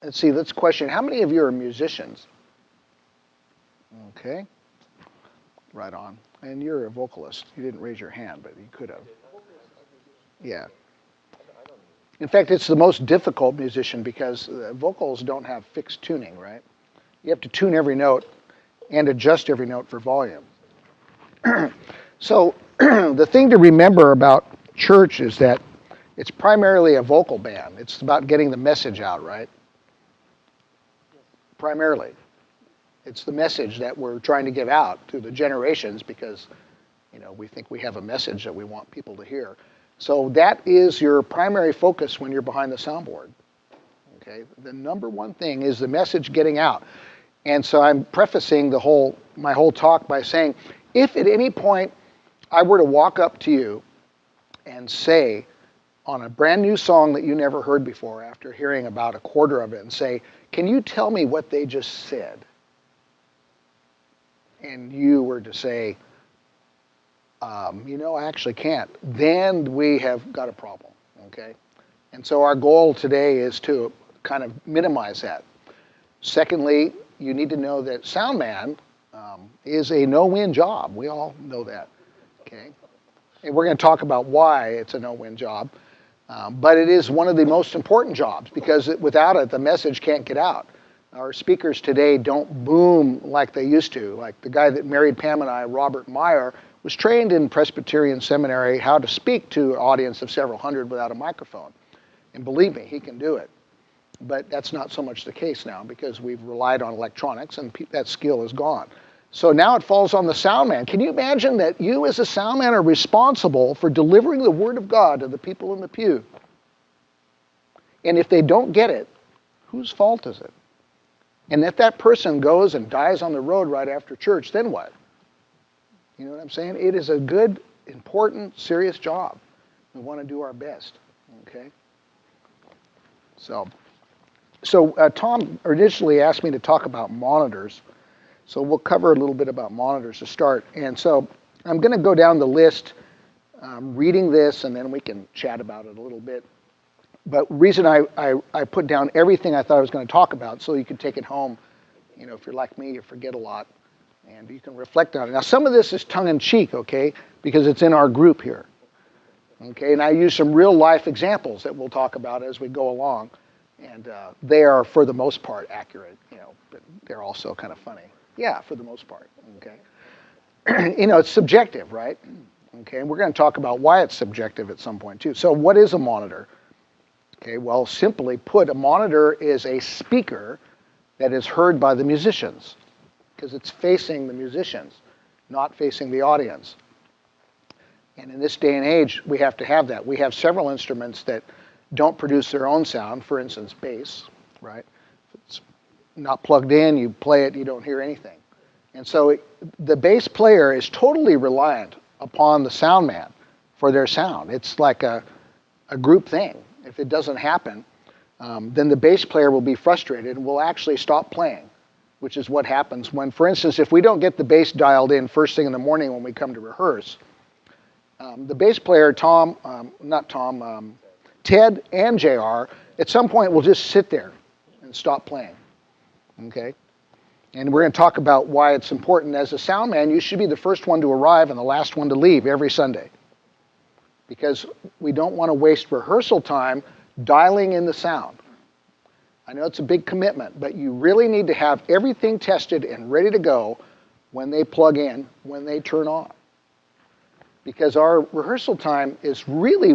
Let's see, let's question, how many of you are musicians? Okay, right on. And you're a vocalist. You didn't raise your hand, but you could have. Yeah. In fact, it's the most difficult musician because vocals don't have fixed tuning, right? You have to tune every note and adjust every note for volume. So the thing to remember about church is that it's primarily a vocal band. It's about getting the message out, right? Primarily. It's the message that we're trying to give out to the generations because, we think we have a message that we want people to hear. So that is your primary focus when you're behind the soundboard. Okay? The number one thing is the message getting out. And so I'm prefacing my whole talk by saying, if at any point I were to walk up to you and say, on a brand new song that you never heard before after hearing about a quarter of it, and say, can you tell me what they just said? And you were to say, I actually can't, then we have got a problem, okay? And so our goal today is to kind of minimize that. Secondly, you need to know that soundman is a no-win job. We all know that, okay? And we're going to talk about why it's a no-win job. But it is one of the most important jobs because without it, the message can't get out. Our speakers today don't boom like they used to. Like the guy that married Pam and I, Robert Meyer, was trained in Presbyterian Seminary how to speak to an audience of several hundred without a microphone. And believe me, he can do it. But that's not so much the case now because we've relied on electronics and that skill is gone. So now it falls on the sound man. Can you imagine that you as a sound man are responsible for delivering the word of God to the people in the pew? And if they don't get it, whose fault is it? And if that person goes and dies on the road right after church, then what? You know what I'm saying? It is a good, important, serious job. We want to do our best, okay? So Tom initially asked me to talk about monitors. So we'll cover a little bit about monitors to start. And so I'm going to go down the list, reading this, and then we can chat about it a little bit. But the reason I put down everything I thought I was going to talk about so you can take it home. If you're like me, you forget a lot. And you can reflect on it. Now, some of this is tongue-in-cheek, okay, because it's in our group here. Okay, and I use some real-life examples that we'll talk about as we go along. And they are, for the most part, accurate, but they're also kind of funny. Yeah, for the most part, okay. It's subjective, right? Okay, and we're going to talk about why it's subjective at some point, too. So what is a monitor? Okay, well, simply put, a monitor is a speaker that is heard by the musicians because it's facing the musicians, not facing the audience. And in this day and age, we have to have that. We have several instruments that don't produce their own sound. For instance, bass, right? If it's not plugged in, you play it, you don't hear anything. And so the bass player is totally reliant upon the sound man for their sound. It's like a group thing. If it doesn't happen, then the bass player will be frustrated and will actually stop playing, which is what happens when, for instance, if we don't get the bass dialed in first thing in the morning when we come to rehearse, the bass player, Ted and JR, at some point will just sit there and stop playing, okay? And we're going to talk about why it's important. As a sound man, you should be the first one to arrive and the last one to leave every Sunday because we don't want to waste rehearsal time dialing in the sound. I know it's a big commitment, but you really need to have everything tested and ready to go when they plug in, when they turn on. Because our rehearsal time is really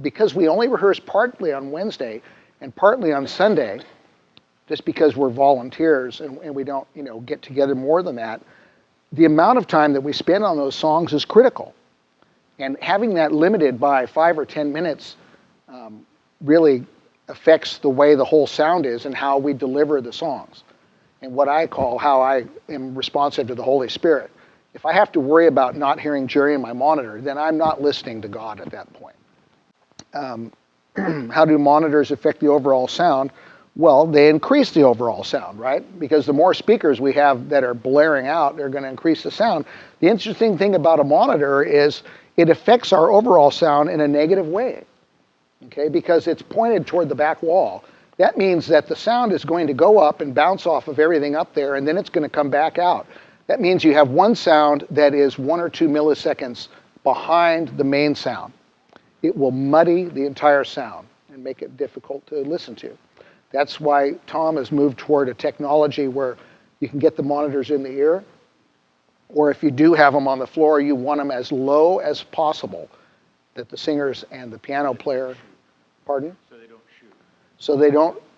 because we only rehearse partly on Wednesday and partly on Sunday, just because we're volunteers and we don't, get together more than that, the amount of time that we spend on those songs is critical. And having that limited by 5 or 10 minutes really affects the way the whole sound is and how we deliver the songs. And what I call how I am responsive to the Holy Spirit. If I have to worry about not hearing Jerry in my monitor, then I'm not listening to God at that point. How do monitors affect the overall sound? Well, they increase the overall sound, right? Because the more speakers we have that are blaring out, they're going to increase the sound. The interesting thing about a monitor is it affects our overall sound in a negative way, okay? Because it's pointed toward the back wall. That means that the sound is going to go up and bounce off of everything up there, and then it's going to come back out. That means you have one sound that is 1 or 2 milliseconds behind the main sound. It will muddy the entire sound and make it difficult to listen to. That's why Tom has moved toward a technology where you can get the monitors in the ear, or if you do have them on the floor, you want them as low as possible, that the singers and the piano player, pardon? So they don't shoot. So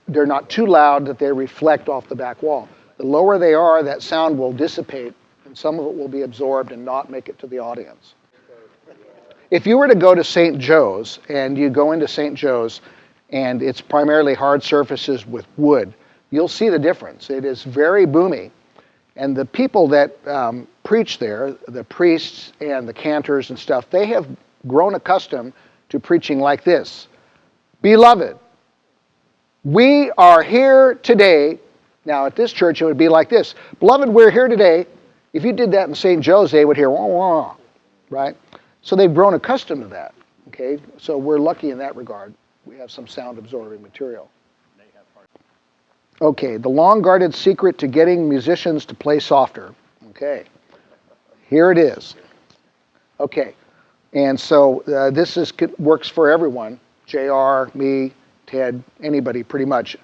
they're not too loud that they reflect off the back wall. The lower they are, that sound will dissipate, and some of it will be absorbed and not make it to the audience. If you were to go to St. Joe's, and you go into St. Joe's, and it's primarily hard surfaces with wood, you'll see the difference. It is very boomy. And the people that preach there, the priests and the cantors and stuff, they have grown accustomed to preaching like this. Beloved, we are here today. Now, at this church, it would be like this. Beloved, we're here today. If you did that in St. Joe's, they would hear, wah, wah, right? So they've grown accustomed to that, okay? So we're lucky in that regard. We have some sound-absorbing material. Okay, the long-guarded secret to getting musicians to play softer. Okay, here it is. Okay, and so this works for everyone. JR, me, Ted, anybody pretty much.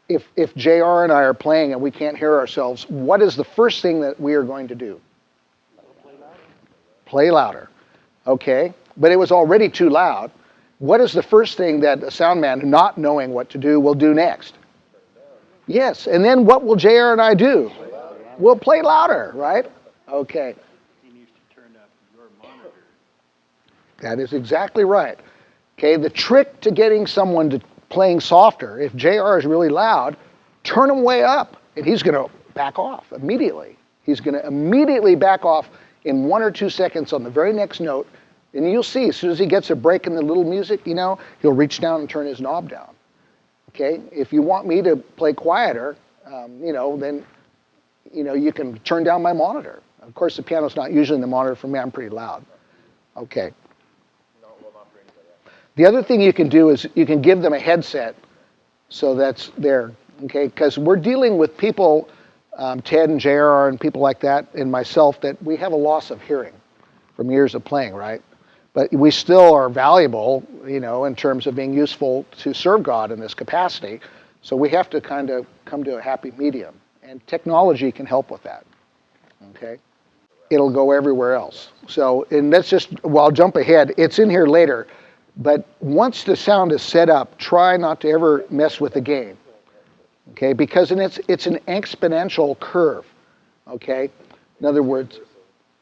If JR and I are playing and we can't hear ourselves, what is the first thing that we are going to do? Play louder. Okay, but it was already too loud. What is the first thing that a sound man, not knowing what to do, will do next? Yes, and then what will JR and I do? We'll play louder, right? Okay. He needs to turn up your monitor. That is exactly right. Okay, the trick to getting someone to playing softer, if JR is really loud, turn him way up, and he's going to back off immediately. He's going to immediately back off in 1 or 2 seconds on the very next note, and you'll see as soon as he gets a break in the little music, he'll reach down and turn his knob down. Okay, if you want me to play quieter, then you can turn down my monitor. Of course, the piano's not usually in the monitor for me. I'm pretty loud. Okay. The other thing you can do is you can give them a headset, so that's there. Okay, because we're dealing with people, Ted and JR and people like that, and myself, that we have a loss of hearing from years of playing, right? But we still are valuable, in terms of being useful to serve God in this capacity. So we have to kind of come to a happy medium. And technology can help with that, okay? It'll go everywhere else. So, and that's just, I'll jump ahead. It's in here later. But once the sound is set up, try not to ever mess with the gain, okay? Because it's an exponential curve, okay? In other words,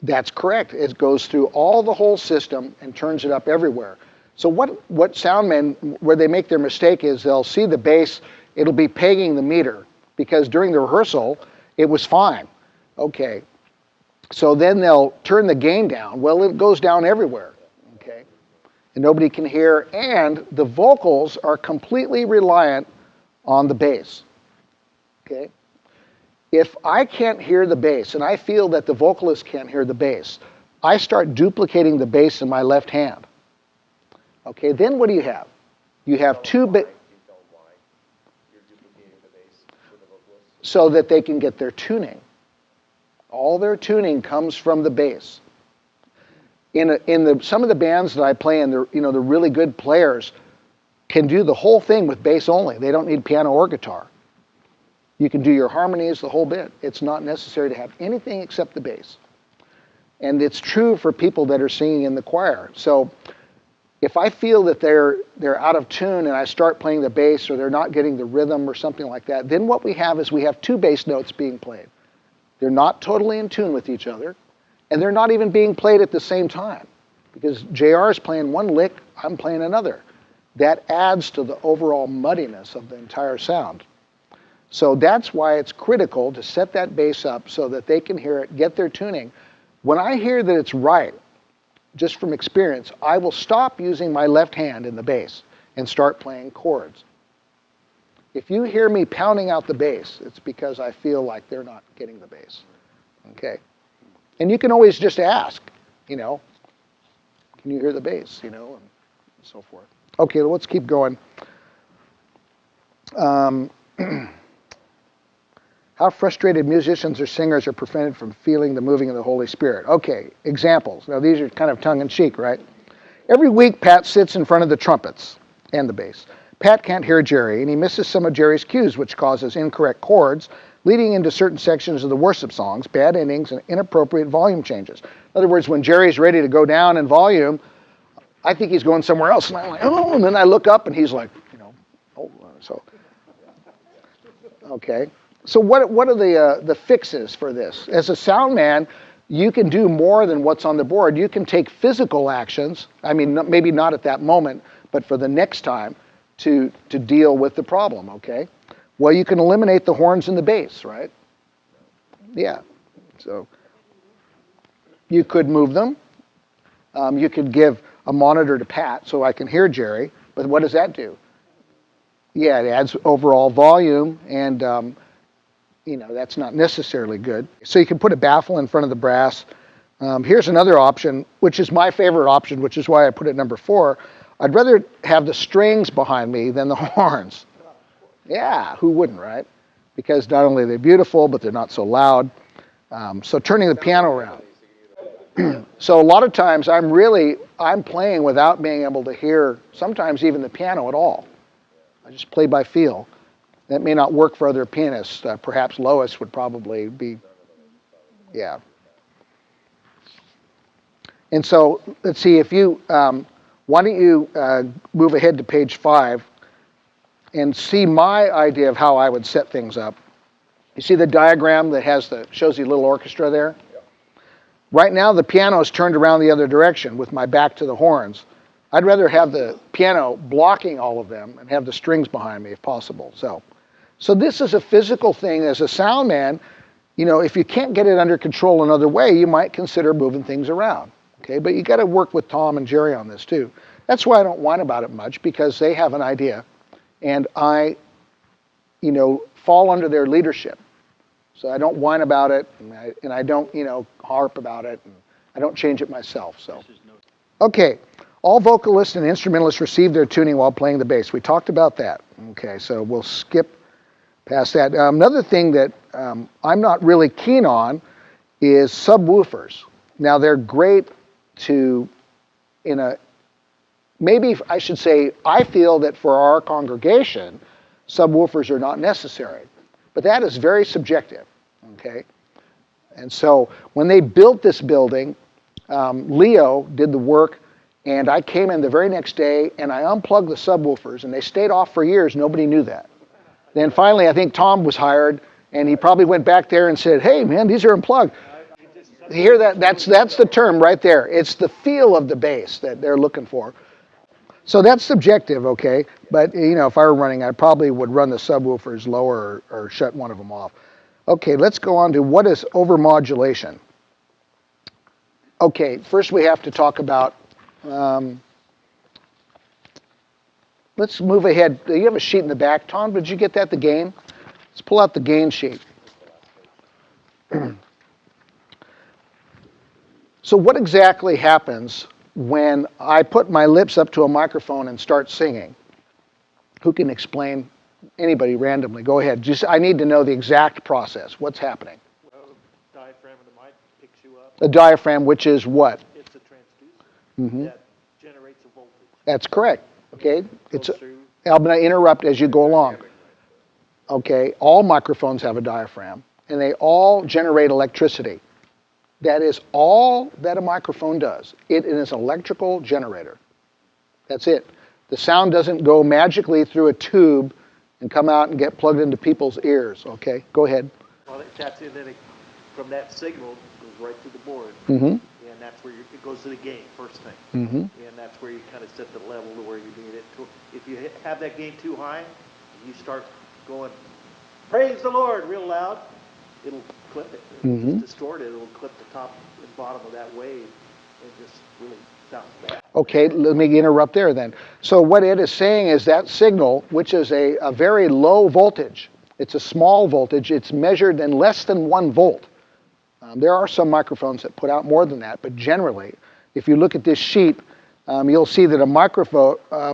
that's correct. It goes through the whole system and turns it up everywhere. So what sound men, where they make their mistake is they'll see the bass, it'll be pegging the meter, because during the rehearsal, it was fine. Okay. So then they'll turn the gain down. Well, it goes down everywhere. Okay. And nobody can hear, and the vocals are completely reliant on the bass. Okay. If I can't hear the bass, and I feel that the vocalist can't hear the bass, I start duplicating the bass in my left hand. Okay, then what do you have? You have so that they can get their tuning. All their tuning comes from the bass. In some of the bands that I play in, the really good players can do the whole thing with bass only. They don't need piano or guitar. You can do your harmonies, the whole bit. It's not necessary to have anything except the bass. And it's true for people that are singing in the choir. So if I feel that they're out of tune and I start playing the bass, or they're not getting the rhythm or something like that, then what we have is we have 2 bass notes being played. They're not totally in tune with each other, and they're not even being played at the same time, because JR is playing one lick, I'm playing another. That adds to the overall muddiness of the entire sound. So that's why it's critical to set that bass up so that they can hear it, get their tuning. When I hear that it's right, just from experience, I will stop using my left hand in the bass and start playing chords. If you hear me pounding out the bass, it's because I feel like they're not getting the bass. Okay? And you can always just ask, can you hear the bass, and so forth. Okay, let's keep going. Um, how frustrated musicians or singers are prevented from feeling the moving of the Holy Spirit. Okay, examples. Now these are kind of tongue-in-cheek, right? Every week, Pat sits in front of the trumpets and the bass. Pat can't hear Jerry, and he misses some of Jerry's cues, which causes incorrect chords, leading into certain sections of the worship songs, bad endings, and inappropriate volume changes. In other words, when Jerry's ready to go down in volume, I think he's going somewhere else, and I'm like, oh, and then I look up, and he's like, oh, so, okay. So what are the fixes for this? As a sound man, you can do more than what's on the board. You can take physical actions, I mean, maybe not at that moment, but for the next time to deal with the problem, okay? Well, you can eliminate the horns and the bass, right? Yeah, so you could move them. You could give a monitor to Pat so I can hear Jerry, but what does that do? Yeah, it adds overall volume, and that's not necessarily good. So you can put a baffle in front of the brass. Here's another option, which is my favorite option, which is why I put it number 4. I'd rather have the strings behind me than the horns. Yeah, who wouldn't, right? Because not only are they beautiful, but they're not so loud. So turning the piano around. So a lot of times I'm playing without being able to hear, sometimes even the piano at all. I just play by feel. That may not work for other pianists. Perhaps Lois would probably be, yeah. And so let's see, if you, why don't you move ahead to page 5 and see my idea of how I would set things up. You see the diagram that shows the little orchestra there? Yep. Right now the piano is turned around the other direction with my back to the horns. I'd rather have the piano blocking all of them and have the strings behind me if possible. So this is a physical thing. As a sound man, if you can't get it under control another way, you might consider moving things around. Okay, but you got to work with Tom and Jerry on this too. That's why I don't whine about it much, because they have an idea, and I, fall under their leadership. So I don't whine about it, and I don't, harp about it, and I don't change it myself. So, okay. All vocalists and instrumentalists receive their tuning while playing the bass. We talked about that. Okay, so we'll skip past that. Another thing that I'm not really keen on is subwoofers. Now they're great maybe I should say, I feel that for our congregation, subwoofers are not necessary. But that is very subjective, okay? And so when they built this building, Leo did the work, and I came in the very next day and I unplugged the subwoofers, and they stayed off for years. Nobody knew that. Then finally, I think Tom was hired, and he probably went back there and said, hey man, these are unplugged. You hear that? That's the term right there. It's the feel of the bass that they're looking for. So that's subjective, okay? But if I were running, I probably would run the subwoofers lower or shut one of them off. Okay, let's go on to what is overmodulation. Okay, first we have to talk about, let's move ahead. You have a sheet in the back. Tom, did you get that, the gain? Let's pull out the gain sheet. So what exactly happens when I put my lips up to a microphone and start singing? Who can explain? Anybody randomly, go ahead. I need to know the exact process. What's happening? Well, the diaphragm of the mic picks you up. The diaphragm, which is what? It's a transducer that generates a voltage. That's correct. Okay. I'm going to interrupt as you go along. Okay. All microphones have a diaphragm, and they all generate electricity. That is all that a microphone does. It is an electrical generator. That's it. The sound doesn't go magically through a tube and come out and get plugged into people's ears. Okay, go ahead. Well, it taps in, then from that signal, it goes right to the board. Mm-hmm. And that's where it goes to the gain, first thing. Mm-hmm. And that's where you kind of set the level to where you need it. If you have that gain too high, you start going, praise the Lord, real loud, it'll clip it. Mm-hmm. Distort it. It'll clip the top and bottom of that wave and just really sounds bad. Okay, let me interrupt there then. So what it is saying is that signal, which is a very low voltage, it's a small voltage, it's measured in less than 1 volt. There are some microphones that put out more than that, but generally, if you look at this sheet, you'll see that a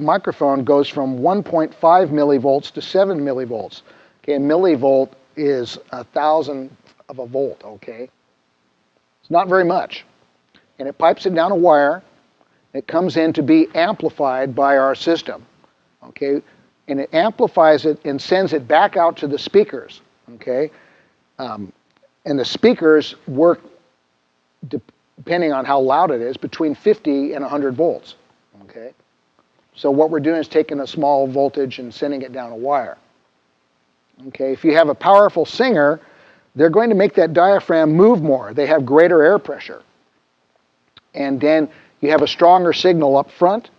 microphone goes from 1.5 millivolts to 7 millivolts. Okay, a millivolt is 1,000 of a volt, okay? It's not very much. And it pipes it down a wire. It comes in to be amplified by our system, okay? And it amplifies it and sends it back out to the speakers, okay? And the speakers work, depending on how loud it is, between 50 and 100 volts, okay? So what we're doing is taking a small voltage and sending it down a wire. Okay, if you have a powerful singer, they're going to make that diaphragm move more. They have greater air pressure. And then you have a stronger signal up front,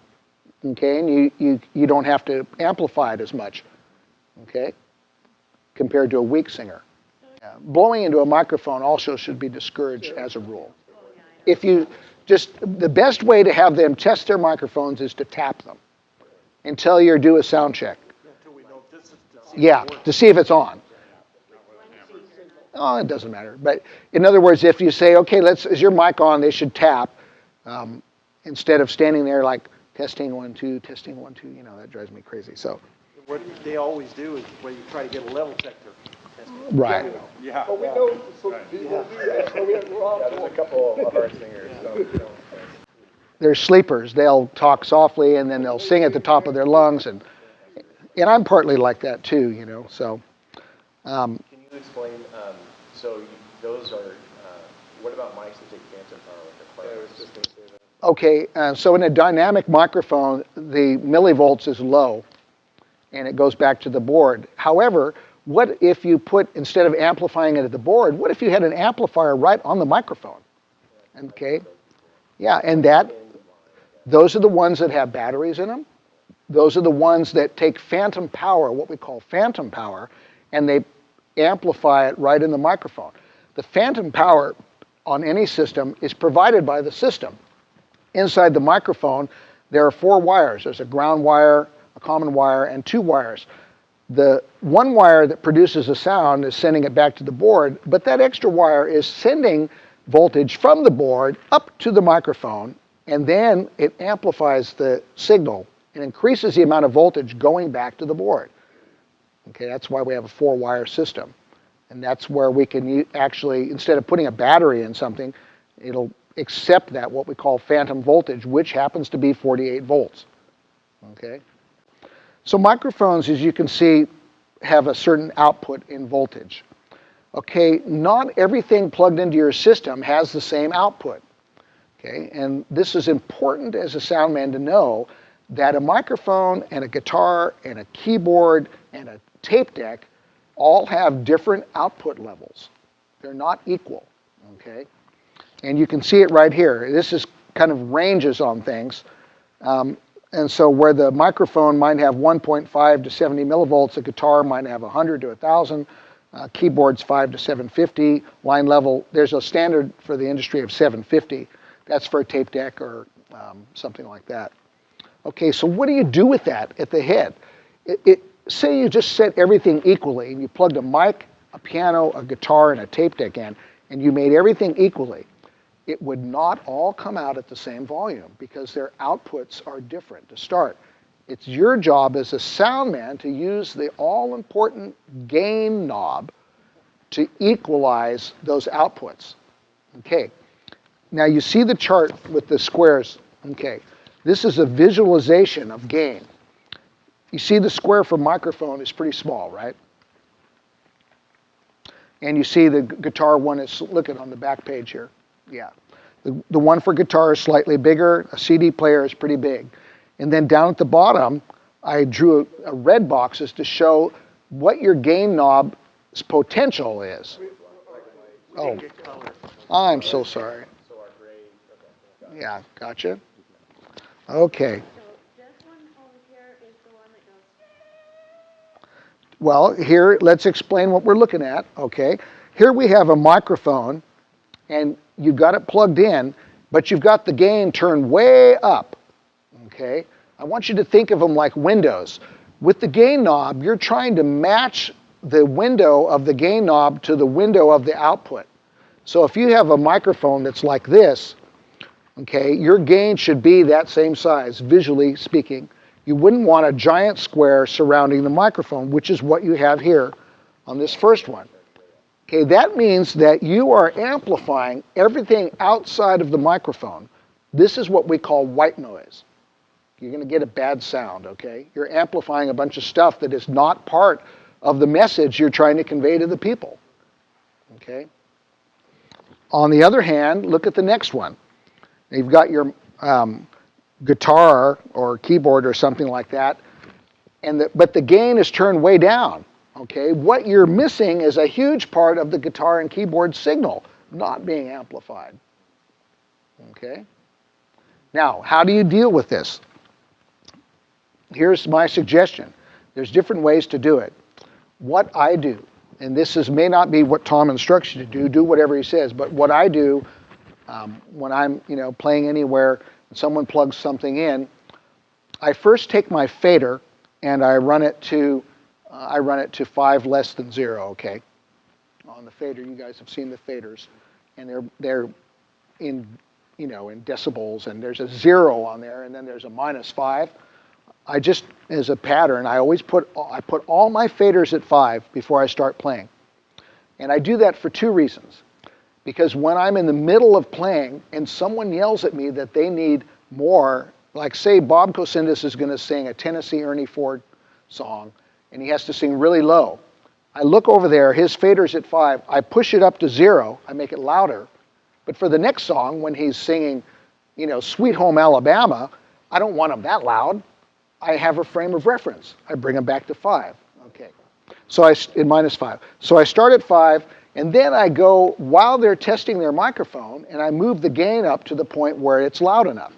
okay, and you don't have to amplify it as much, okay, compared to a weak singer. Blowing into a microphone also should be discouraged as a rule. If you the best way to have them test their microphones is to tap them until you do a sound check. Yeah, to see if it's on. Oh, it doesn't matter. But in other words, if you say, okay, is your mic on? They should tap instead of standing there like testing 1 2, testing 1 2. You know, that drives me crazy. So what they always do is when you try to get a level check, testing. Right. Yeah. But we know so people do that, so we're wrong. Yeah, there's a couple of our singers. So. They're sleepers. They'll talk softly and then they'll sing at the top of their lungs, and I'm partly like that too, you know. So. Can you explain? Those are. What about mics that take phantom power? Like I was just going to say that. Okay, so in a dynamic microphone, the millivolts is low, and it goes back to the board. However, what if you instead of amplifying it at the board, what if you had an amplifier right on the microphone? Okay, yeah, and those are the ones that have batteries in them. Those are the ones that take phantom power, what we call phantom power, and they amplify it right in the microphone. The phantom power on any system is provided by the system. Inside the microphone, there are 4 wires. There's a ground wire, a common wire, and 2 wires. The one wire that produces the sound is sending it back to the board, but that extra wire is sending voltage from the board up to the microphone, and then it amplifies the signal and increases the amount of voltage going back to the board. Okay, that's why we have a 4-wire system. And that's where we can actually, instead of putting a battery in something, it'll accept that, what we call phantom voltage, which happens to be 48 volts. Okay? So microphones, as you can see, have a certain output in voltage. Okay, not everything plugged into your system has the same output. Okay, and this is important as a sound man to know that a microphone and a guitar and a keyboard and a tape deck all have different output levels. They're not equal, okay? And you can see it right here. This is kind of ranges on things. And so where the microphone might have 1.5 to 70 millivolts, a guitar might have 100 to 1,000, keyboards 5 to 750, line level, there's a standard for the industry of 750. That's for a tape deck or something like that. Okay, so what do you do with that at the head? Say you just set everything equally and you plugged a mic, a piano, a guitar, and a tape deck in, and you made everything equally. It would not all come out at the same volume because their outputs are different to start. It's your job as a sound man to use the all-important gain knob to equalize those outputs. Okay, now you see the chart with the squares. Okay, this is a visualization of gain. You see the square for microphone is pretty small, right? And you see the guitar one is, look at on the back page here. Yeah. The one for guitar is slightly bigger. A CD player is pretty big. And then down at the bottom, I drew a red boxes to show what your gain knob's potential is. Oh, I'm so sorry. Yeah, gotcha. Okay. Well, here, let's explain what we're looking at, okay? Here we have a microphone, and you've got it plugged in, but you've got the gain turned way up, okay? I want you to think of them like windows. With the gain knob, you're trying to match the window of the gain knob to the window of the output. So if you have a microphone that's like this, Okay, your gain should be that same size, visually speaking. You wouldn't want a giant square surrounding the microphone, which is what you have here on this first one. Okay, that means that you are amplifying everything outside of the microphone. This is what we call white noise. You're going to get a bad sound, okay? You're amplifying a bunch of stuff that is not part of the message you're trying to convey to the people, okay? On the other hand, look at the next one. You've got your guitar or keyboard or something like that, but the gain is turned way down, okay? What you're missing is a huge part of the guitar and keyboard signal not being amplified, okay? Now, how do you deal with this? Here's my suggestion. There's different ways to do it. What I do, and may not be what Tom instructs you to do whatever he says, but what I do when I'm playing anywhere and someone plugs something in, I first take my fader and I run it to 5 less than 0, okay? On the fader, you guys have seen the faders, and they're in in decibels, and there's a 0 on there, and then there's a -5. I just, as a pattern, I put all my faders at 5 before I start playing. And I do that for 2 reasons. Because when I'm in the middle of playing and someone yells at me that they need more, like say Bob Kosindis is going to sing a Tennessee Ernie Ford song, and he has to sing really low. I look over there, his fader's at 5, I push it up to 0, I make it louder. But for the next song, when he's singing, Sweet Home Alabama, I don't want him that loud. I have a frame of reference. I bring them back to 5. Okay. So in -5. So I start at 5, and then I go while they're testing their microphone, and I move the gain up to the point where it's loud enough.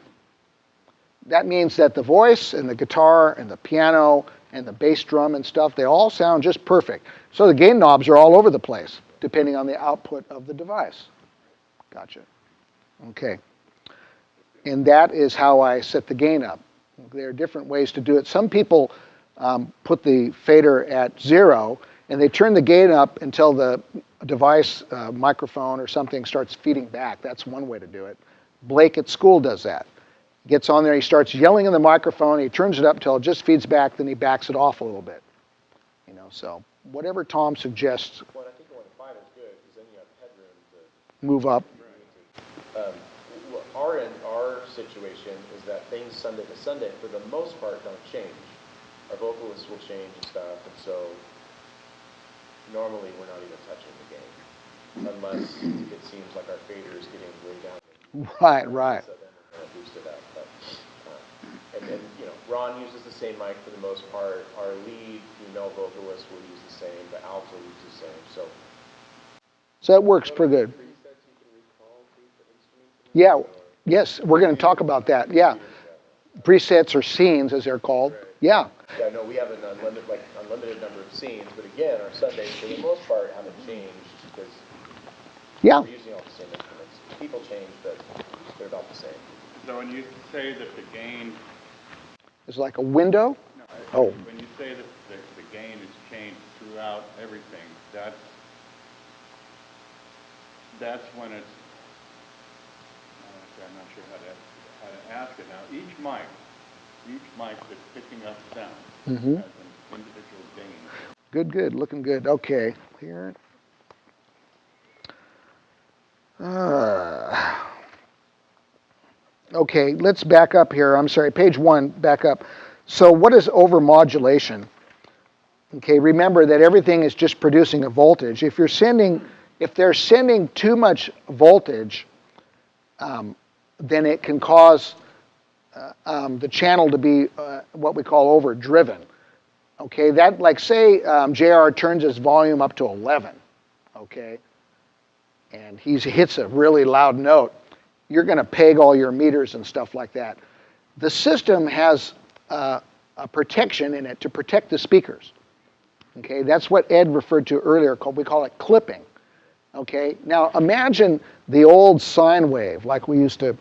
That means that the voice and the guitar and the piano and the bass drum and stuff, they all sound just perfect. So the gain knobs are all over the place, depending on the output of the device. Gotcha. Okay. And that is how I set the gain up. There are different ways to do it. Some people put the fader at 0, and they turn the gain up until the device, microphone or something starts feeding back. That's one way to do it. Blake at school does that. He gets on there, he starts yelling in the microphone, he turns it up until it just feeds back, then he backs it off a little bit. So whatever Tom suggests. Well, I think going to 5 is good, because then you have headroom to move up. Our situation is that things Sunday to Sunday, for the most part, don't change. Our vocalists will change and stuff, and so normally we're not even touching the game, unless it seems like our fader is getting way down. Right. So then we're going to boost it up. But, and then, Ron uses the same mic for the most part. Our lead, vocalist will use the same. The alto uses the same. So that works pretty good. Yeah. Yes, we're going to talk about that. Yeah. Presets or scenes, as they're called. Right. Yeah. Yeah, no, we have an unlimited number of scenes, but again, our Sundays, for the most part, haven't changed because we're using all the same instruments. People change, but they're about the same. So when you say that the gain is like a window? No, when you say that the gain is changed throughout everything, that's when it's, I'm not sure how to ask it now. Each mic that's picking up sound has an individual gain. Good, looking good. Okay, here. Okay, let's back up here. I'm sorry, page 1, back up. So what is overmodulation? Okay, remember that everything is just producing a voltage. If they're sending too much voltage, then it can cause the channel to be what we call overdriven. Okay, that, like say JR turns his volume up to 11, okay, and he hits a really loud note, you're going to peg all your meters and stuff like that. The system has a protection in it to protect the speakers. Okay, that's what Ed referred to earlier, we call it clipping. Okay, now imagine the old sine wave like we used to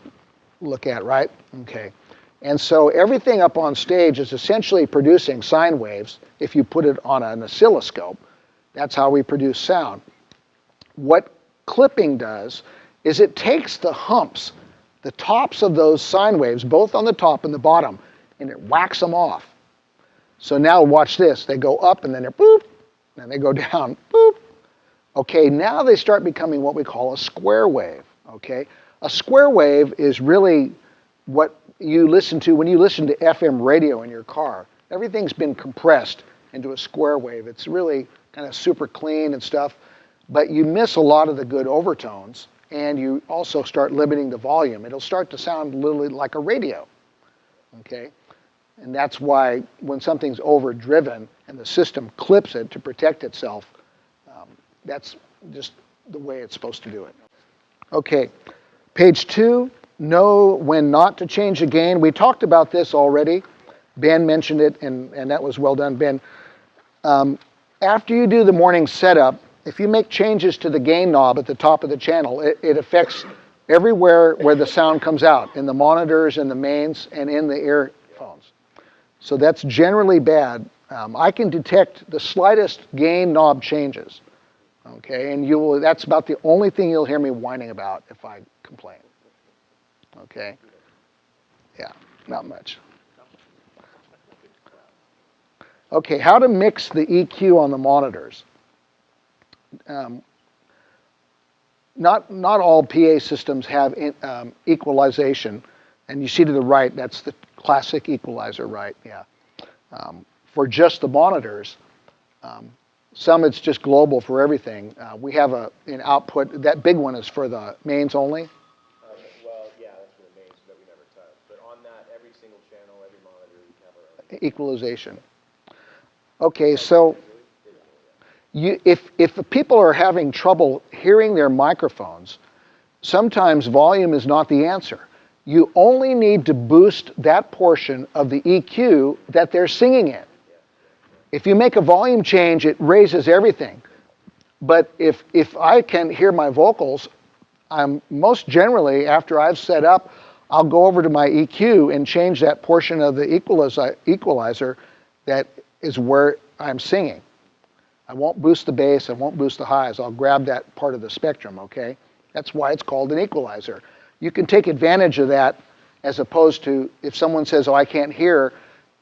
look at, right? Okay, and so everything up on stage is essentially producing sine waves if you put it on an oscilloscope. That's how we produce sound. What clipping does is it takes the humps the tops of those sine waves, both on the top and the bottom, and it whacks them off. So now watch this. They go up and then they're boop, and they go down, boop. Okay, now they start becoming what we call a square wave, okay? A square wave is really what you listen to when you listen to FM radio in your car. Everything's been compressed into a square wave. It's really kind of super clean and stuff, but you miss a lot of the good overtones, and you also start limiting the volume. It'll start to sound literally like a radio, okay? And that's why when something's overdriven and the system clips it to protect itself, that's just the way it's supposed to do it. Okay, page 2, know when not to change the gain. We talked about this already. Ben mentioned it, and that was well done, Ben. After you do the morning setup, if you make changes to the gain knob at the top of the channel, it affects everywhere where the sound comes out, in the monitors, in the mains, and in the earphones. So that's generally bad. I can detect the slightest gain knob changes. Okay, and that's about the only thing you'll hear me whining about if I complain. Okay? Yeah, not much. Okay, how to mix the EQ on the monitors. Not all PA systems have equalization, and you see to the right, that's the classic equalizer, right? Yeah. For just the monitors, some it's just global for everything. We have an output. That big one is for the mains only. Well, yeah, that's for the mains that we never touch. But on that, every single channel, every monitor, we have our own Equalization. Okay, so if the people are having trouble hearing their microphones, sometimes volume is not the answer. You only need to boost that portion of the EQ that they're singing in. If you make a volume change, it raises everything. But if I can hear my vocals, I'm most generally, after I've set up, I'll go over to my EQ and change that portion of the equalizer that is where I'm singing. I won't boost the bass, I won't boost the highs, I'll grab that part of the spectrum, okay? That's why it's called an equalizer. You can take advantage of that as opposed to if someone says, oh, I can't hear,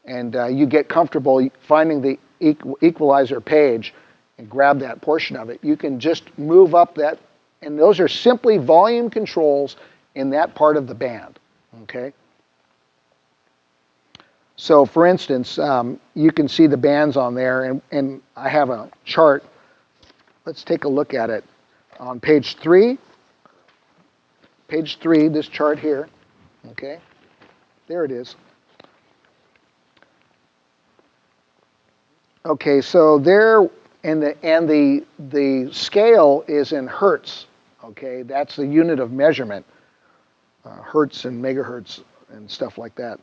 and you get comfortable finding the equalizer page and grab that portion of it. You can just move up that, and those are simply volume controls in that part of the band, okay? So for instance, you can see the bands on there, and I have a chart. Let's take a look at it. On page 3, this chart here, okay? There it is. Okay, so there, and the scale is in hertz. Okay, that's the unit of measurement, hertz and megahertz and stuff like that.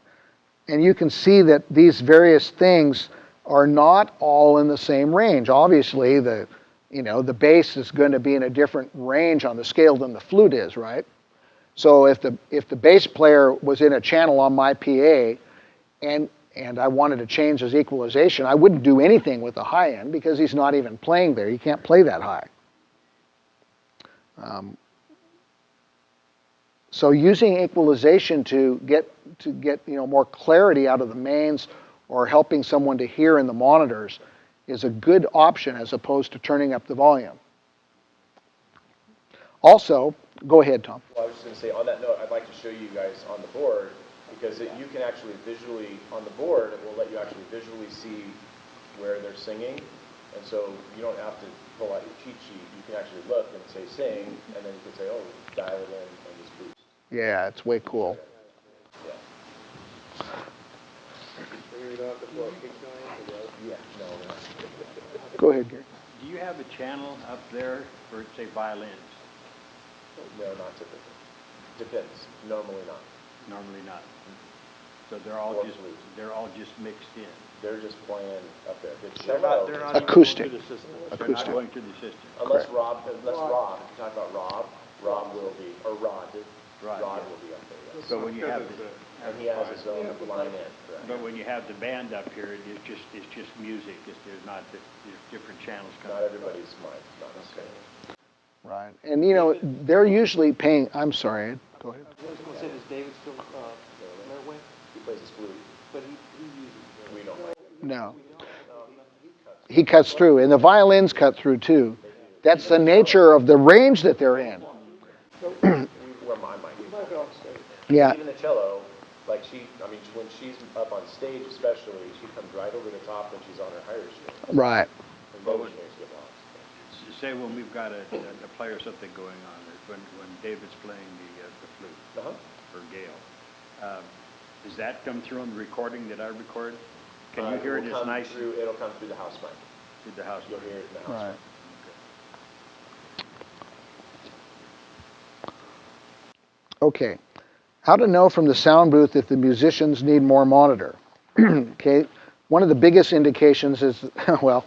And you can see that these various things are not all in the same range. Obviously, the bass is going to be in a different range on the scale than the flute is, right? So if the bass player was in a channel on my PA, and I wanted to change his equalization, I wouldn't do anything with the high end because he's not even playing there. You can't play that high. So using equalization to get more clarity out of the mains or helping someone to hear in the monitors is a good option as opposed to turning up the volume. Also, go ahead, Tom. Well, I was just going to say, on that note, I'd like to show you guys on the board, because you can actually visually, on the board, it will let you actually visually see where they're singing. And so you don't have to pull out your cheat sheet. You can actually look and say sing, and then you can say, oh, dial it in and just boost. Yeah, it's way cool. Yeah. Yeah, no. Go ahead, Gary. Do you have a channel up there for, say, violins? No, not typically. Depends. Normally not. Normally not. So they're all just mixed in. They're just playing up there. They're not even Acoustic. going through the system. They're not going through the system. Unless Rob, if you talk about Rob will be, or Rod will be up there, yes. But when you have And he has his own line in, correct? but when you have the band up here, it's just music. There's different channels coming. Not everybody's mind, not necessarily. Right, and they're usually paying. I'm sorry, Go ahead. I was gonna say, does David still, Larry Wayne? He plays his flute. But he uses. We don't like. No. He cuts. He cuts through, and the violins cut through too. That's the nature of the range that they're in. Where my mic is. Might be on stage. Yeah. Even the cello, like when she's up on stage especially, she comes right over the top when she's on her higher string. Right. And lower strings get lost. Say when we've got a play or something going on, or when David's playing the flute, Uh-huh. or Gail, does that come through on the recording that I record? Can you hear it as nice It'll come through the house mic. through the house? You'll hear it in the house Right. mic. Okay. How to know from the sound booth if the musicians need more monitor. Okay. One of the biggest indications is, well,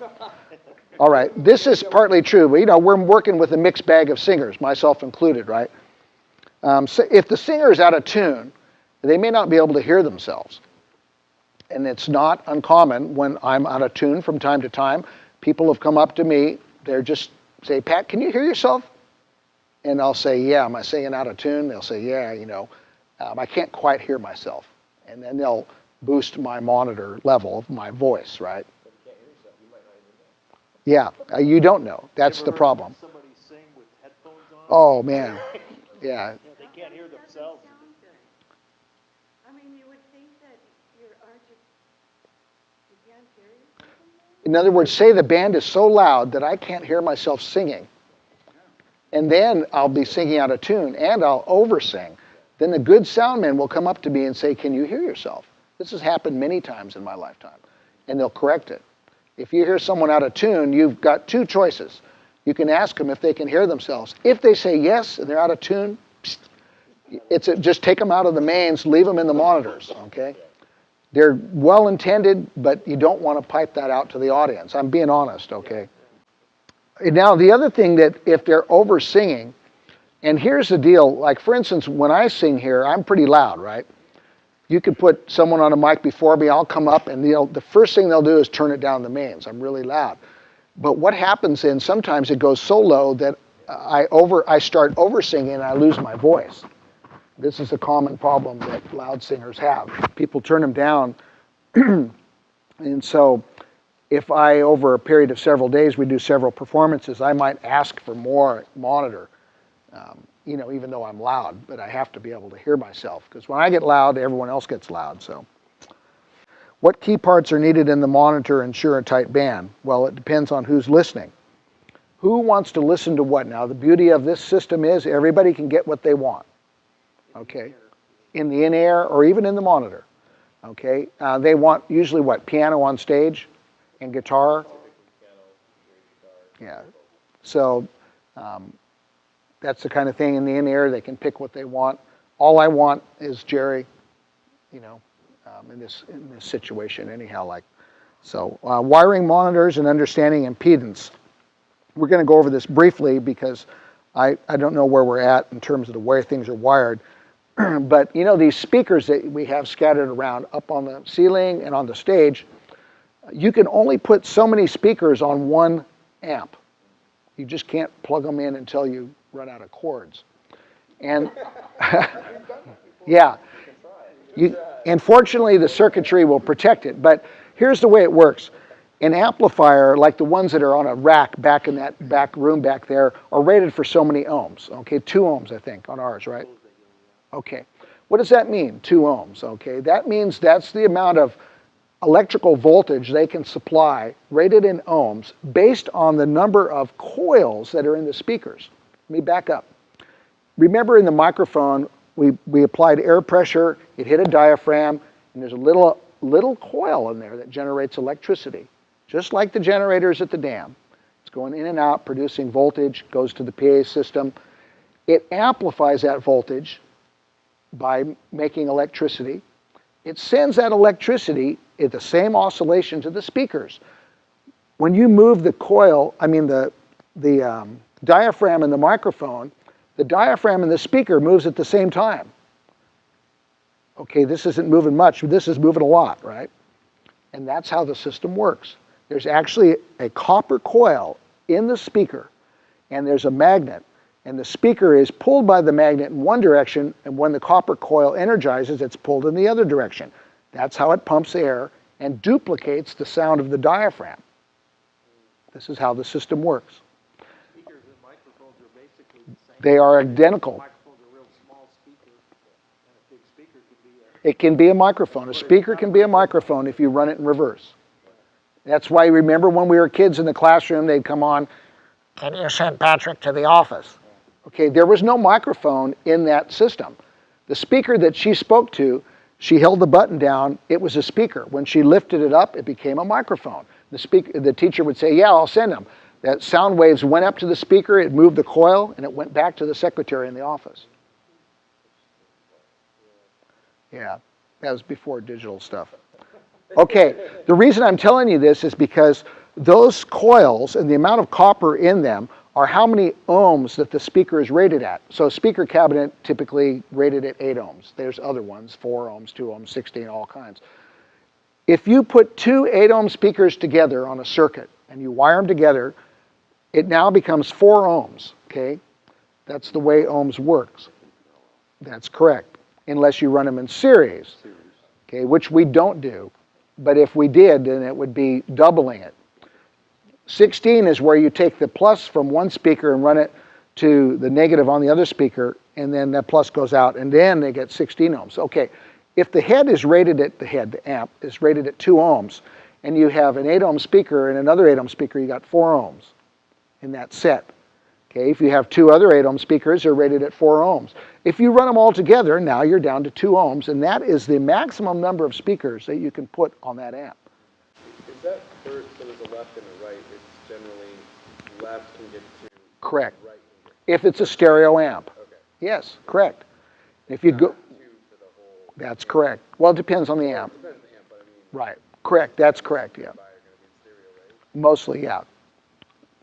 all right, this is partly true, but we're working with a mixed bag of singers, myself included, right? So if the singer is out of tune, they may not be able to hear themselves. And it's not uncommon when I'm out of tune from time to time. People have come up to me, they're just say, Pat, can you hear yourself? And I'll say, yeah, am I singing out of tune? They'll say, yeah, I can't quite hear myself. And then they'll boost my monitor level of my voice, right? But you can't hear yourself. You might not even know. Yeah, you don't know. That's Ever the heard problem. Somebody sing with headphones on? Oh, man. Yeah. They can't hear themselves. Sound good. I mean, you would think that aren't you can't hear yourself in there? In other words, say the band is so loud that I can't hear myself singing. And then I'll be singing out of tune and I'll oversing. Then the good sound man will come up to me and say, can you hear yourself? This has happened many times in my lifetime. And they'll correct it. If you hear someone out of tune, you've got two choices. You can ask them if they can hear themselves. If they say yes and they're out of tune, just take them out of the mains, leave them in the monitors, okay? They're well intended, but you don't want to pipe that out to the audience. I'm being honest, okay? Now, the other thing that if they're over singing, and here's the deal, like for instance, when I sing here, I'm pretty loud, right? You could put someone on a mic before me, I'll come up and the first thing they'll do is turn it down the mains. I'm really loud. But what happens then, sometimes it goes so low that I start over singing and I lose my voice. This is a common problem that loud singers have. People turn them down. And so if over a period of several days, we do several performances, I might ask for more monitor, even though I'm loud, but I have to be able to hear myself. Because when I get loud, everyone else gets loud. So, what key parts are needed in the monitor to ensure a tight band? Well, it depends on who's listening. Who wants to listen to what? Now, the beauty of this system is everybody can get what they want. Okay, in the in-air or even in the monitor. Okay, they want usually what? Piano on stage and guitar. Yeah, so that's the kind of thing in the in-air. They can pick what they want. All I want is Jerry, in this situation anyhow. So wiring monitors and understanding impedance. We're going to go over this briefly because I don't know where we're at in terms of the way things are wired. But these speakers that we have scattered around up on the ceiling and on the stage, you can only put so many speakers on one amp. You just can't plug them in until you run out of cords. And yeah, and fortunately the circuitry will protect it. But here's the way it works. An amplifier, like the ones that are on a rack back in that back room back there, are rated for so many ohms. Okay, 2 ohms I think on ours, right? Okay, what does that mean, 2 ohms? Okay, that means that's the amount of electrical voltage they can supply, rated in ohms, based on the number of coils that are in the speakers. Let me back up. Remember in the microphone, we applied air pressure, it hit a diaphragm, and there's a little coil in there that generates electricity, just like the generators at the dam. It's going in and out, producing voltage, goes to the PA system. It amplifies that voltage by making electricity. It sends that electricity at the same oscillation to the speakers. When you move the coil, the diaphragm in the microphone, the diaphragm in the speaker moves at the same time. Okay, this isn't moving much, but this is moving a lot, right? And that's how the system works. There's actually a copper coil in the speaker, and there's a magnet. And the speaker is pulled by the magnet in one direction, and when the copper coil energizes, it's pulled in the other direction. That's how it pumps air and duplicates the sound of the diaphragm. This is how the system works. Speakers and microphones are basically the same. They are identical. Microphone's a real small speaker, and a big speaker could be a... It can be a microphone. A speaker can be a microphone if you run it in reverse. That's why, remember when we were kids in the classroom, they'd come on, "Can you send Patrick to the office?" Okay, there was no microphone in that system. The speaker that she spoke to, she held the button down, it was a speaker. When she lifted it up, it became a microphone. The teacher would say, "Yeah, I'll send him." That sound waves went up to the speaker, it moved the coil, and it went back to the secretary in the office. Yeah, that was before digital stuff. Okay, the reason I'm telling you this is because those coils and the amount of copper in them are how many ohms that the speaker is rated at. So a speaker cabinet typically rated at 8 ohms. There's other ones, 4 ohms, 2 ohms, 16, all kinds. If you put two 8-ohm speakers together on a circuit and you wire them together, it now becomes 4 ohms, okay? That's the way ohms works. That's correct, unless you run them in series, okay, which we don't do. But if we did, then it would be doubling it. 16 is where you take the plus from one speaker and run it to the negative on the other speaker, and then that plus goes out, and then they get 16 ohms. Okay, if the head is rated at, the amp is rated at 2 ohms, and you have an 8 ohm speaker and another 8 ohm speaker, you got 4 ohms in that set. Okay, if you have two other 8 ohm speakers, they're rated at 4 ohms. If you run them all together, now you're down to 2 ohms, and that is the maximum number of speakers that you can put on that amp. Is that for, so there's a left and a right, it's generally left can get to Correct. right can get If it's a stereo amp. okay. Yes, correct. If you go, Two for the whole, that's correct. Well, it depends on the amp. depends on the amp, but I mean, Right, correct, that's correct, yeah. buy are gonna be in stereo, right? Mostly, yeah.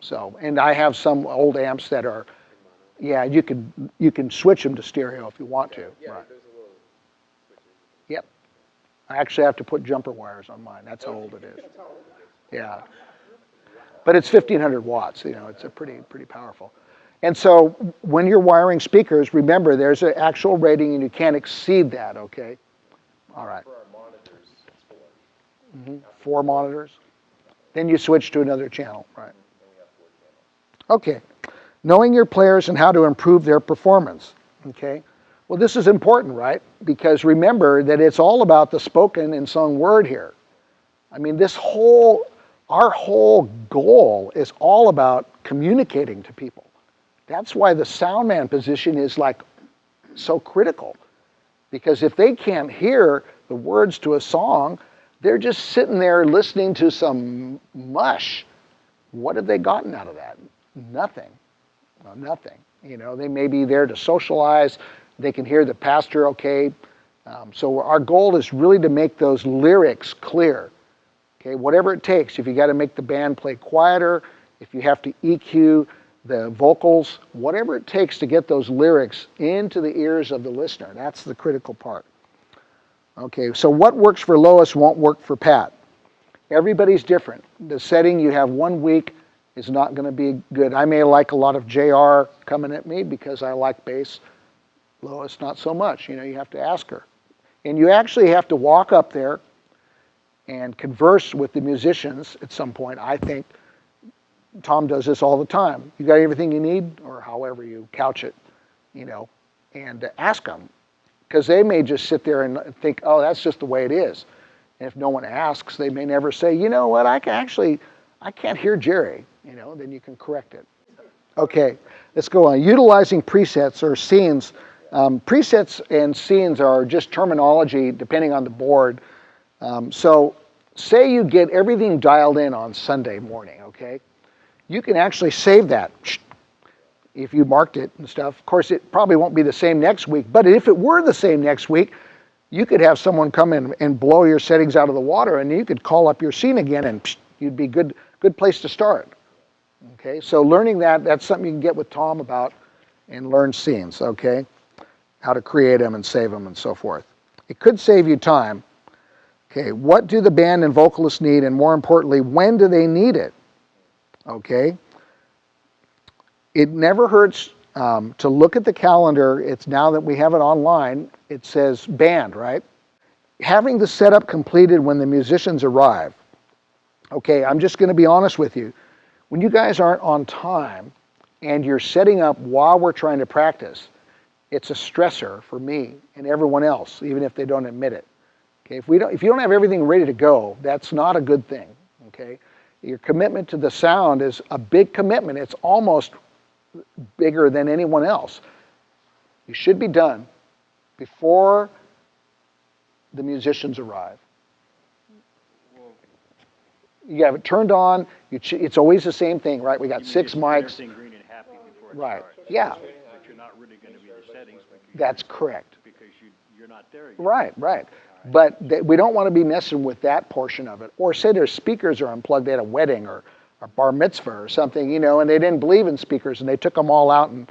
So, and I have some old amps that are, yeah, you can switch them to stereo if you want to. Yeah, Right. there's a little switches. Yep. I actually have to put jumper wires on mine. That's how old it is. Yeah. But it's 1,500 watts. You know, it's a pretty powerful. And so when you're wiring speakers, remember there's an actual rating and you can't exceed that. Okay. All right. For our monitors, it's 4. 4 monitors. Then you switch to another channel. Right. Then we have 4 channels. Okay. Knowing your players and how to improve their performance. Okay. Well, this is important, right? Because remember that it's all about the spoken and sung word here. I mean, our whole goal is all about communicating to people. That's why the sound man position is like so critical. Because if they can't hear the words to a song, they're just sitting there listening to some mush. What have they gotten out of that? Nothing. Well, nothing. You know, they may be there to socialize. They can hear the pastor okay. So our goal is really to make those lyrics clear. Okay, whatever it takes. If you got to make the band play quieter, if you have to EQ the vocals, whatever it takes to get those lyrics into the ears of the listener. That's the critical part. Okay, so what works for Lois won't work for Pat. Everybody's different. The setting you have 1 week is not going to be good. I may like a lot of JR coming at me because I like bass. Lois, not so much. You know, you have to ask her. And you actually have to walk up there and converse with the musicians at some point. I think Tom does this all the time. You got everything you need, or however you couch it, you know, and ask them. Because they may just sit there and think, oh, that's just the way it is. And if no one asks, they may never say, you know what, I can't hear Jerry. You know, then you can correct it. Okay, let's go on. Utilizing presets or scenes. Presets and scenes are just terminology depending on the board. So say you get everything dialed in on Sunday morning, okay? You can actually save that if you marked it and stuff. Of course, it probably won't be the same next week, but if it were the same next week, you could have someone come in and blow your settings out of the water, and you could call up your scene again, and you'd be good place to start. Okay, so learning that's something you can get with Tom about and learn scenes, okay? How to create them and save them and so forth. It could save you time. Okay, what do the band and vocalists need, and more importantly, when do they need it? Okay, it never hurts to look at the calendar. It's now that we have it online, it says band, right? Having the setup completed when the musicians arrive. Okay, I'm just going to be honest with you. When you guys aren't on time and you're setting up while we're trying to practice, it's a stressor for me and everyone else, even if they don't admit it. Okay, if you don't have everything ready to go, that's not a good thing. Okay, your commitment to the sound is a big commitment. It's almost bigger than anyone else. You should be done before the musicians arrive. You have it turned on. It's always the same thing, right? We got 6 mics. Everything green and happy before it Right. starts. Yeah. But you're not really going to be the settings. That's correct. Because you're not there yet. Right. But we don't want to be messing with that portion of it. Or say their speakers are unplugged at a wedding or a bar mitzvah or something, and they didn't believe in speakers and they took them all out and,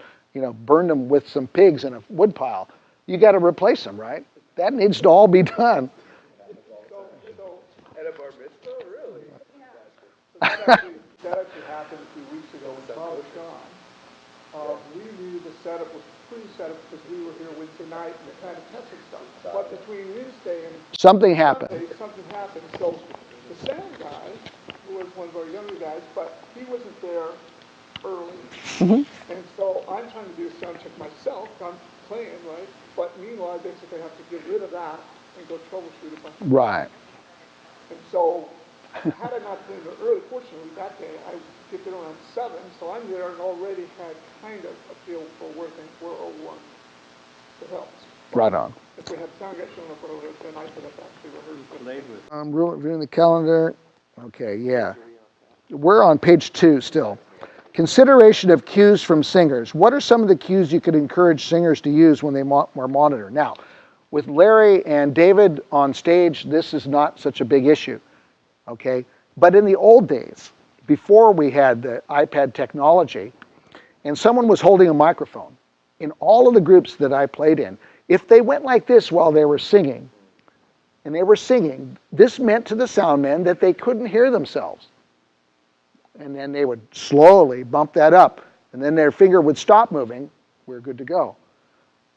burned them with some pigs in a wood pile. You got to replace them, right? That needs to all be done. So, at a bar mitzvah, really? That actually happened a few weeks ago when Bob was gone. We knew the setup was pre-set up because we were here Wednesday night and it kind of tested stuff. But between Wednesday and Something happened. Sunday, something happened. So the sound guy, who was one of our younger guys, but he wasn't there early. And so I'm trying to do a sound check myself. I'm playing, right? But meanwhile, I basically have to get rid of that and go troubleshoot a bunch of Right. And so, had I not been there early, fortunately that day, I get there around 7, so I'm there and already had kind of a feel for where things were or weren't. It helps. Right on. If we had sound guys showing up earlier, then I could have actually rehearsed. Played with. I'm reviewing the calendar. Okay, yeah. We're on page 2 still. Consideration of cues from singers. What are some of the cues you could encourage singers to use when they are monitored? Now, with Larry and David on stage, this is not such a big issue, okay? But in the old days, before we had the iPad technology, and someone was holding a microphone, in all of the groups that I played in, if they went like this while they were singing, this meant to the sound men that they couldn't hear themselves. And then they would slowly bump that up, and then their finger would stop moving. We're good to go.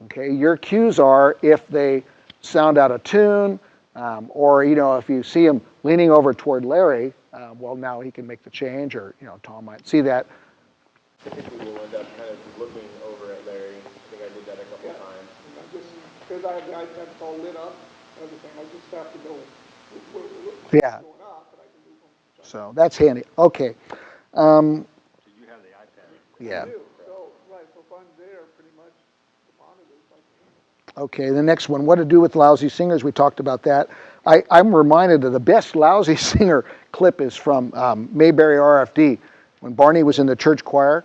Okay, your cues are if they sound out of tune, or if you see them leaning over toward Larry, well, now he can make the change, or Tom might see that. Typically, we'll end up kind of looking over at Larry. I think I did that a couple times. Just because I have the iPad all lit up and everything, I just have to go. Yeah. Going up, but I can move them. So that's handy. Okay. So you have the iPad. Yeah. So, right, so if I'm there, pretty much, the monitors, I can. Okay, the next one, what to do with lousy singers, we talked about that. I'm reminded of the best lousy singer clip is from Mayberry RFD, when Barney was in the church choir,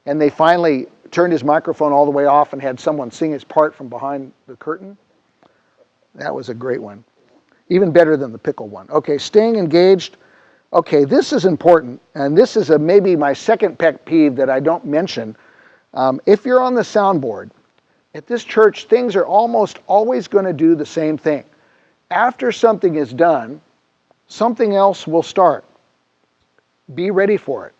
and they finally turned his microphone all the way off and had someone sing his part from behind the curtain. That was a great one. Even better than the pickle one. Okay, staying engaged. Okay, this is important, and this is maybe my second pet peeve that I don't mention. If you're on the soundboard, at this church, things are almost always going to do the same thing. After something is done, something else will start. Be ready for it.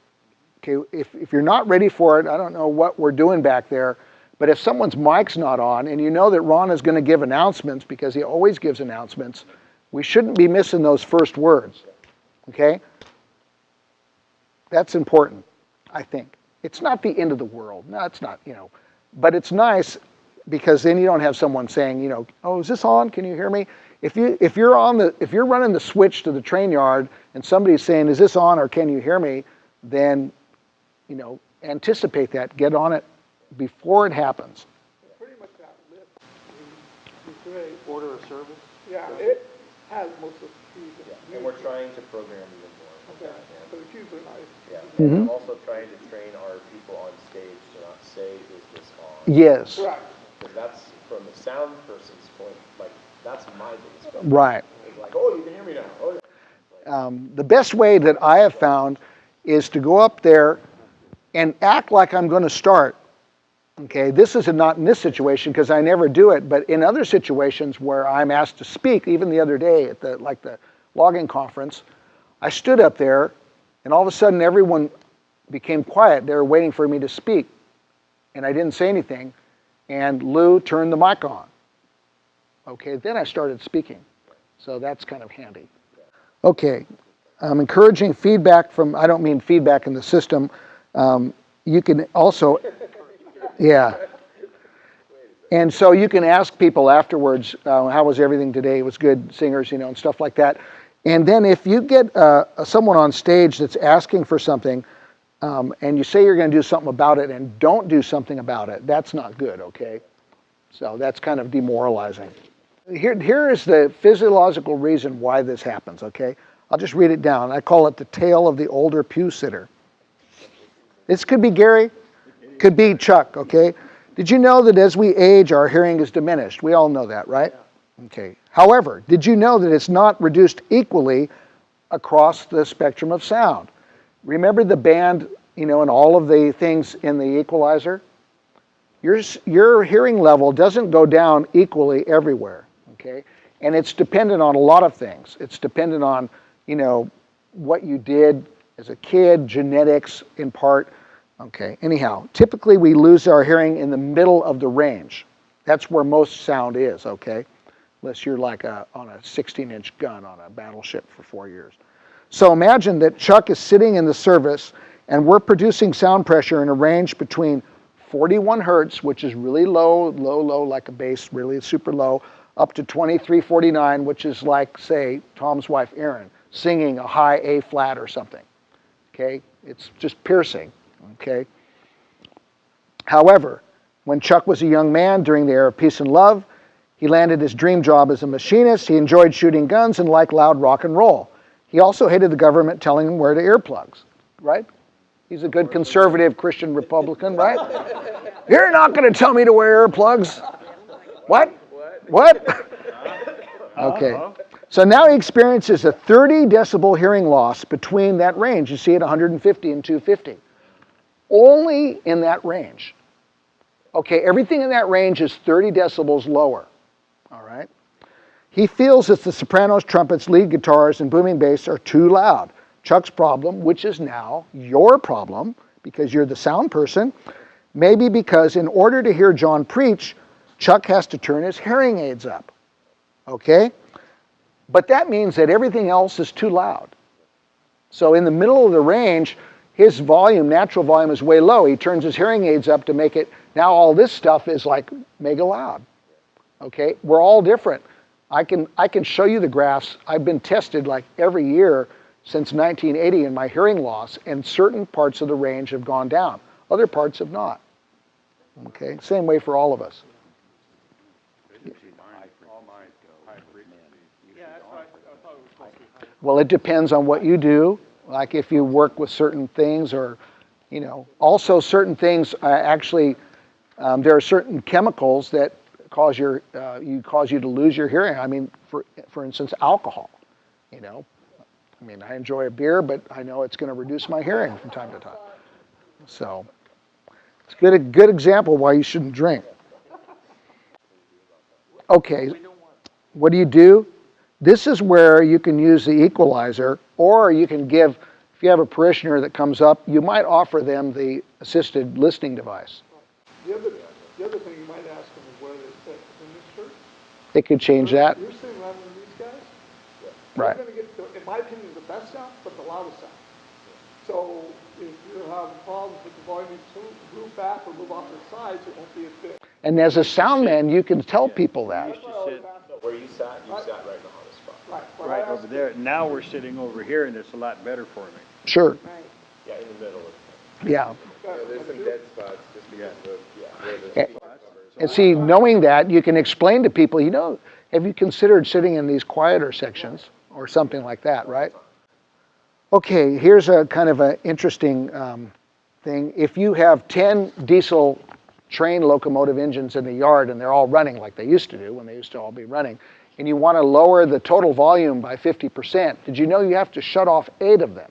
Okay, if you're not ready for it, I don't know what we're doing back there, but if someone's mic's not on, and you know that Ron is going to give announcements, because he always gives announcements, we shouldn't be missing those first words. Okay? That's important, I think. It's not the end of the world. No, it's not, but it's nice because then you don't have someone saying, oh, is this on? Can you hear me? If you're running the switch to the train yard and somebody's saying, is this on or can you hear me? Then, anticipate that. Get on it before it happens. Pretty much that list is great. Order of service? Yeah, it has most of the keys. Yeah. And we're trying to program even more. Okay, so the keys are nice. Yeah. Mm-hmm. I'm also trying to train our people on stage to not say, is this on? Yes. Right. Because that's, from the sound person's point, that's my biggest problem. Right. It's like, oh, you can hear me now. Oh, yeah. The best way that I have found is to go up there and act like I'm going to start. Okay, this is not in this situation because I never do it, but in other situations where I'm asked to speak, even the other day at the logging conference, I stood up there and all of a sudden everyone became quiet. They were waiting for me to speak. and I didn't say anything, and Lou turned the mic on. Okay, then I started speaking. So that's kind of handy. Okay, encouraging feedback from, I don't mean feedback in the system. You can also, yeah. And so you can ask people afterwards, how was everything today? It was good, singers, and stuff like that. And then if you get someone on stage that's asking for something, and you say you're going to do something about it and don't do something about it, that's not good, okay? So that's kind of demoralizing. Here is the physiological reason why this happens, okay? I'll just read it down. I call it the tale of the older pew sitter. This could be Gary, could be Chuck, okay? Did you know that as we age, our hearing is diminished? We all know that, right? Okay. However, did you know that it's not reduced equally across the spectrum of sound? Remember the band, and all of the things in the equalizer? Your hearing level doesn't go down equally everywhere, okay? And it's dependent on a lot of things. It's dependent on, what you did as a kid, genetics in part. Okay, anyhow, typically we lose our hearing in the middle of the range. That's where most sound is, okay? Unless you're like on a 16-inch gun on a battleship for 4 years. So imagine that Chuck is sitting in the service and we're producing sound pressure in a range between 41 hertz, which is really low, like a bass, really super low, up to 2349, which is like, say, Tom's wife Erin, singing a high A flat or something, okay? It's just piercing, okay? However, when Chuck was a young man during the era of peace and love, he landed his dream job as a machinist. He enjoyed shooting guns and liked loud rock and roll. He also hated the government telling him where to earplugs, right? He's a good conservative Christian Republican, right? You're not going to tell me to wear earplugs. What? Okay. So now he experiences a 30 decibel hearing loss between that range. You see it 150 and 250. Only in that range. Okay, everything in that range is 30 decibels lower. All right? He feels that the sopranos, trumpets, lead guitars, and booming bass are too loud. Chuck's problem, which is now your problem, because you're the sound person, maybe because in order to hear John preach, Chuck has to turn his hearing aids up. Okay? But that means that everything else is too loud. So in the middle of the range, his volume, natural volume, is way low. He turns his hearing aids up to make it, now all this stuff is like mega loud. Okay? We're all different. I can show you the graphs. I've been tested like every year since 1980 in my hearing loss, and certain parts of the range have gone down. Other parts have not. Okay? Same way for all of us. Well, it depends on what you do. Like if you work with certain things, or, also certain things actually, there are certain chemicals that cause you to lose your hearing. I mean, for instance, alcohol. I enjoy a beer, but I know it's going to reduce my hearing from time to time. So it's a good example why you shouldn't drink. Okay, what do? This is where you can use the equalizer, or you can give, if you have a parishioner that comes up, you might offer them the assisted listening device. The other thing you might ask them is where they sit in this church. They could change that. You're sitting around with these guys. Right. You're going to get, in my opinion, the best sound, but the loudest sound. So if you have problems with the volume, move back or move off the sides, it won't be as big. And as a sound man, you can tell people that. Where you sat right in the hottest spot. Right over there. Now we're sitting over here, and it's a lot better for me. Sure. Right. Yeah, in the middle. Yeah. There's some dead spots just because of where the And- speaker covers. And see, knowing that, you can explain to people, have you considered sitting in these quieter sections or something like that, right? Okay, here's a kind of an interesting thing. If you have 10 diesel train locomotive engines in the yard and they're all running like they used to do when they used to all be running, and you want to lower the total volume by 50%, did you know you have to shut off 8 of them?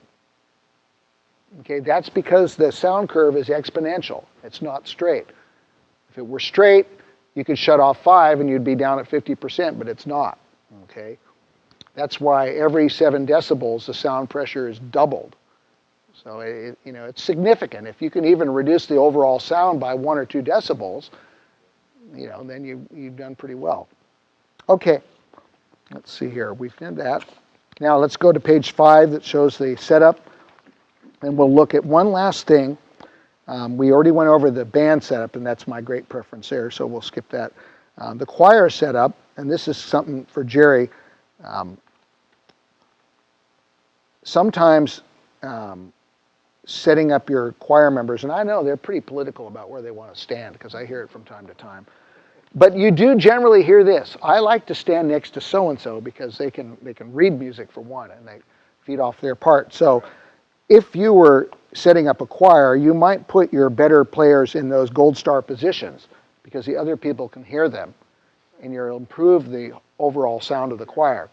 Okay, that's because the sound curve is exponential. It's not straight. If it were straight, you could shut off 5 and you'd be down at 50%, but it's not. Okay, that's why every 7 decibels the sound pressure is doubled. So it's significant. If you can even reduce the overall sound by 1 or 2 decibels, then you've done pretty well. Okay, let's see here. We've done that. Now let's go to page 5 that shows the setup, and we'll look at one last thing. We already went over the band setup, and that's my great preference there, so we'll skip that. The choir setup, and this is something for Jerry. Sometimes setting up your choir members, and I know they're pretty political about where they want to stand because I hear it from time to time. But you do generally hear this. I like to stand next to so-and-so because they can read music for one, and they feed off their part. So if you were setting up a choir, you might put your better players in those gold star positions because the other people can hear them, and you'll improve the overall sound of the choir.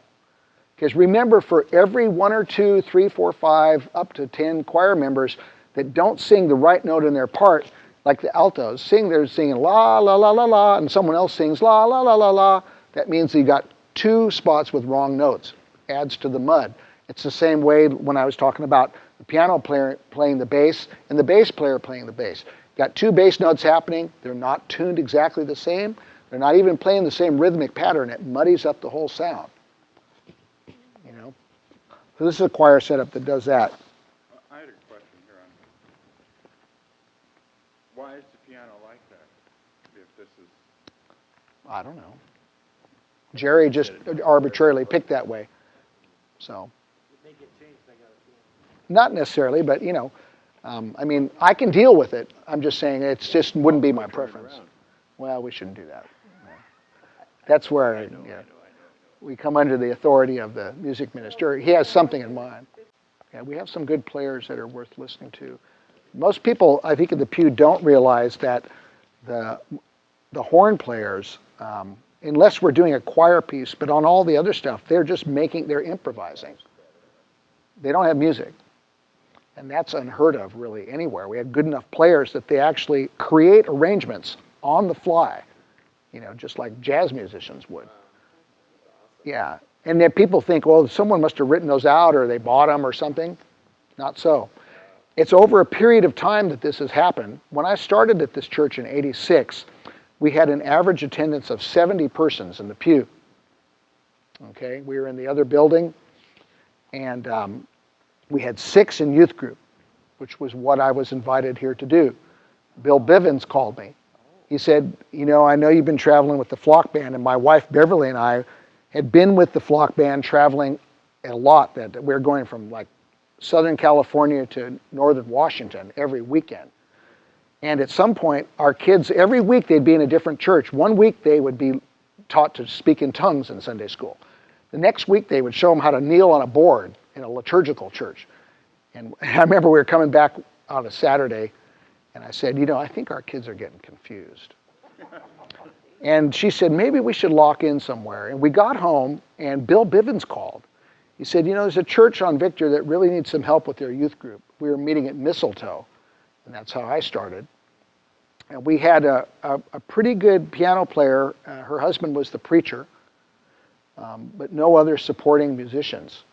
Because remember, for every 1 or 2, 3, 4, 5, up to 10 choir members that don't sing the right note in their part, like the altos, they're singing la, la, la, la, la, and someone else sings la, la, la, la, la. That means you got 2 spots with wrong notes. Adds to the mud. It's the same way when I was talking about the piano player playing the bass and the bass player playing the bass. Got 2 bass notes happening. They're not tuned exactly the same. They're not even playing the same rhythmic pattern. It muddies up the whole sound. So this is a choir setup that does that. I had a question here on, why is the piano like that? If this is... I don't know. Jerry just arbitrarily picked that way. So. Not necessarily, but I mean, I can deal with it. I'm just saying it just wouldn't be my preference. Well, we shouldn't do that. No. That's where we come under the authority of the music minister. He has something in mind. Yeah, we have some good players that are worth listening to. Most people, I think, in the pew don't realize that the horn players, unless we're doing a choir piece, but on all the other stuff, they're improvising. They don't have music. And that's unheard of, really, anywhere. We have good enough players that they actually create arrangements on the fly, just like jazz musicians would. Yeah, and then people think, well, someone must have written those out or they bought them or something. Not so. It's over a period of time that this has happened. When I started at this church in '86, we had an average attendance of 70 persons in the pew. Okay, we were in the other building, and we had 6 in youth group, which was what I was invited here to do. Bill Bivens called me. He said, I know you've been traveling with the flock band, and my wife Beverly and I had been with the flock band traveling a lot. That we're going from like Southern California to Northern Washington every weekend. And at some point, our kids, every week they'd be in a different church. One week they would be taught to speak in tongues in Sunday school. The next week they would show them how to kneel on a board in a liturgical church. And I remember we were coming back on a Saturday, and I said, I think our kids are getting confused. And she said, maybe we should lock in somewhere. And we got home, and Bill Bivens called. He said, there's a church on Victor that really needs some help with their youth group. We were meeting at Mistletoe, and that's how I started. And we had a pretty good piano player. Her husband was the preacher, but no other supporting musicians.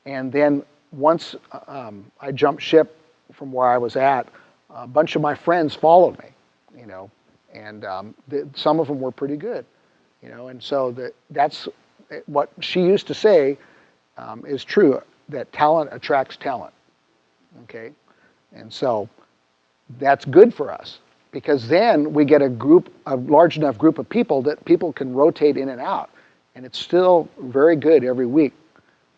And then once I jumped ship from where I was at, a bunch of my friends followed me, and some of them were pretty good, and so that's what she used to say is true, that talent attracts talent, okay? And so that's good for us, because then we get a large enough group of people that people can rotate in and out, and it's still very good every week,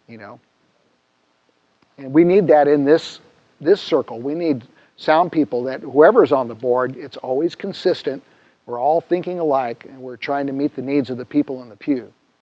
And we need that in this circle. We need sound people that whoever's on the board, it's always consistent. We're all thinking alike, and we're trying to meet the needs of the people in the pew.